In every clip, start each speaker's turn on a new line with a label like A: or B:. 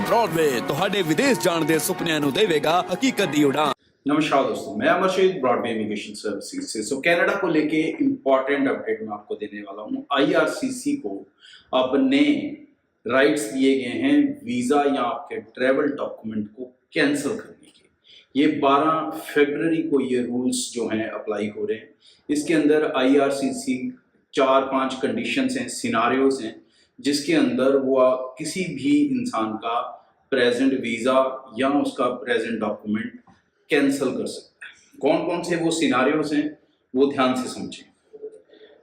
A: Broadway ਤੁਹਾਡੇ ਵਿਦੇਸ਼ ਜਾਣ ਦੇ ਸੁਪਨਿਆਂ ਨੂੰ ਦੇਵੇਗਾ ਹਕੀਕਤ ਦੀ ਉਡਾਨ।
B: नमस्कार दोस्तों, मैं अमरशीद ब्रॉडवे इमिग्रेशन सर्विसेज से। कनाडा को लेके इम्पॉर्टेंट अपडेट मैं आपको देने वाला हूँ। आईआरसीसी को अब नए राइट्स दिए गए हैं वीज़ा या आपके ट्रैवल डॉक्यूमेंट को कैंसिल करने के। ये 12 फरवरी को ये रूल्स जो हैं अप्लाई हो रहे हैं। इसके अंदर आईआरसीसी 4-5 कंडीशंस हैं, सिनारियोज हैं, जिसके अंदर वो किसी भी इंसान का प्रेजेंट वीज़ा या उसका प्रेजेंट डॉक्यूमेंट कैंसिल कर सकता है। कौन कौन से वो सिनारियोज हैं वो ध्यान से समझें।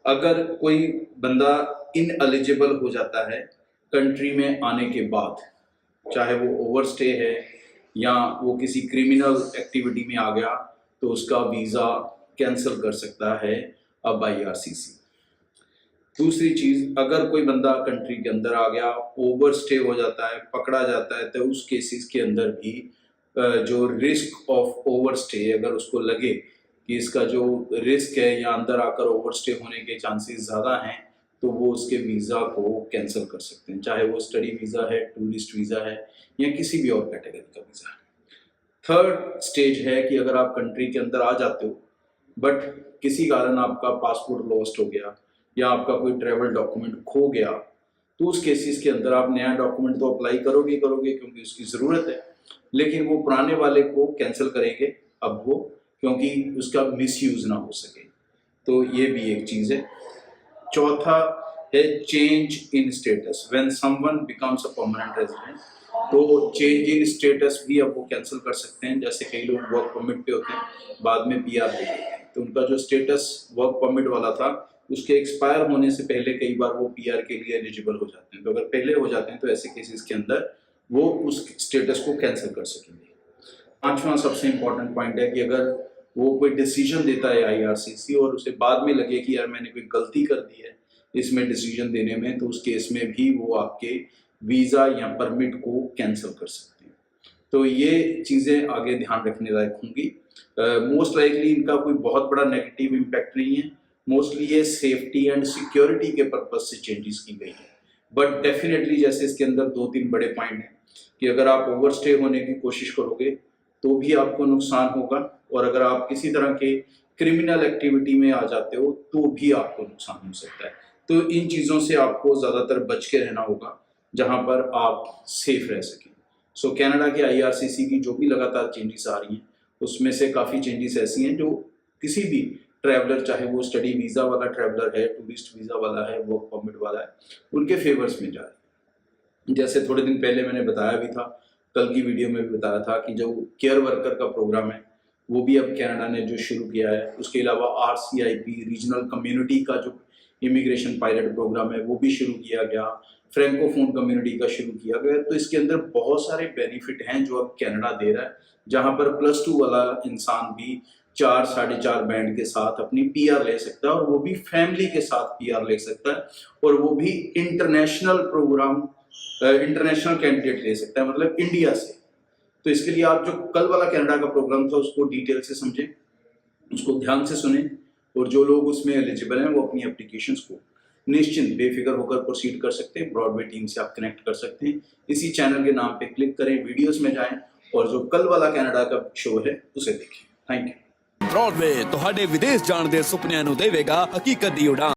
B: अगर कोई बंदा इनएलिजिबल हो जाता है कंट्री में आने के बाद, चाहे वो ओवरस्टे है या वो किसी क्रिमिनल एक्टिविटी में आ गया, तो उसका वीज़ा कैंसिल कर सकता है अब आईआरसीसी। दूसरी चीज़, अगर कोई बंदा कंट्री के अंदर आ गया, ओवरस्टे हो जाता है, पकड़ा जाता है, तो उस केसेस के अंदर भी जो रिस्क ऑफ ओवरस्टे, अगर उसको लगे कि इसका जो रिस्क है या अंदर आकर ओवरस्टे होने के चांसेस ज़्यादा हैं, तो वो उसके वीज़ा को कैंसिल कर सकते हैं, चाहे वो स्टडी वीज़ा है, टूरिस्ट वीज़ा है या किसी भी और कैटेगरी का वीज़ा है। थर्ड स्टेज है कि अगर आप कंट्री के अंदर आ जाते हो बट किसी कारण आपका पासपोर्ट लॉस्ट हो गया या आपका कोई ट्रैवल डॉक्यूमेंट खो गया, तो उस केसेस के अंदर आप नया डॉक्यूमेंट तो अप्लाई करोगे क्योंकि उसकी ज़रूरत है, लेकिन वो पुराने वाले को कैंसिल करेंगे अब वो, क्योंकि उसका मिसयूज़ ना हो सके। तो ये भी एक चीज़ है। चौथा है change in status. When someone becomes a permanent resident, तो चेंज इन स्टेटस भी अब वो कैंसिल कर सकते हैं। जैसे कई लोग वर्क परमिट पे होते हैं, बाद में पीआर ले लेते हैं, तो उनका जो स्टेटस वर्क परमिट वाला था उसके एक्सपायर होने से पहले कई बार वो पीआर के लिए एलिजिबल हो जाते हैं। तो अगर पहले हो जाते हैं तो ऐसे केसेस के अंदर वो उस स्टेटस को कैंसिल कर सकेंगे। पांचवा सबसे इम्पोर्टेंट पॉइंट है कि अगर वो कोई डिसीजन देता है आईआरसीसी और उसे बाद में लगे कि यार मैंने कोई गलती कर दी है इसमें डिसीजन देने में, तो उस केस में भी वो आपके वीज़ा या परमिट को कैंसिल कर सकते हैं। तो ये चीज़ें आगे ध्यान रखने लायक होंगी। मोस्ट लाइकली इनका कोई बहुत बड़ा नेगेटिव इम्पैक्ट नहीं है। मोस्टली ये सेफ्टी एंड सिक्योरिटी के पर्पज से चेंजेस की गई है। बट डेफिनेटली जैसे इसके अंदर 2-3 बड़े पॉइंट हैं कि अगर आप ओवरस्टे होने की कोशिश करोगे तो भी आपको नुकसान होगा, और अगर आप किसी तरह के क्रिमिनल एक्टिविटी में आ जाते हो तो भी आपको नुकसान हो सकता है। तो इन चीज़ों से आपको ज़्यादातर बच के रहना होगा जहाँ पर आप सेफ रह सकें। सो कनाडा के आईआरसीसी की जो भी लगातार चेंजेस आ रही हैं उसमें से काफ़ी चेंजेस ऐसी हैं जो किसी भी ट्रैवलर, चाहे वो स्टडी वीज़ा वाला ट्रैवलर है, टूरिस्ट वीज़ा वाला है, वर्क परमिट वाला है, उनके फेवर्स में जा रही है। जैसे थोड़े दिन पहले मैंने बताया भी था, कल की वीडियो में भी बताया था कि जो केयर वर्कर का प्रोग्राम है वो भी अब कनाडा ने जो शुरू किया है। उसके अलावा आरसीआईपी रीजनल कम्युनिटी का जो इमिग्रेशन पायलट प्रोग्राम है वो भी शुरू किया गया, फ्रेंकोफोन कम्युनिटी का शुरू किया गया। तो इसके अंदर बहुत सारे बेनिफिट हैं जो अब कनाडा दे रहा है, जहाँ पर +2 वाला इंसान भी 4-4.5 बैंड के साथ अपनी पीआर ले सकता है, और वो भी फैमिली के साथ पीआर ले सकता है, और वो भी इंटरनेशनल प्रोग्राम, इंटरनेशनल कैंडिडेट ले सकता है, मतलब इंडिया से। तो इसके लिए आप जो कल वाला कनाडा का प्रोग्राम था उसको डिटेल से समझें, उसको ध्यान से सुनें, और जो लोग उसमें एलिजिबल हैं वो अपनी एप्लीकेशंस को निश्चिंत बेफिक्र होकर प्रोसीड कर सकते हैं। ब्रॉडवे टीम से आप कनेक्ट कर सकते हैं। इसी चैनल के नाम पे क्लिक करें, वीडियोस में जाएं और जो कल वाला कनाडा का शो है उसे देखें। Thank you.
A: ब्रॉडवे ਤੁਹਾਡੇ ਵਿਦੇਸ਼ ਜਾਣ ਦੇ ਸੁਪਨਿਆਂ ਨੂੰ ਦੇਵੇਗਾ ਹਕੀਕਤ ਦੀ ਉਡਾਨ।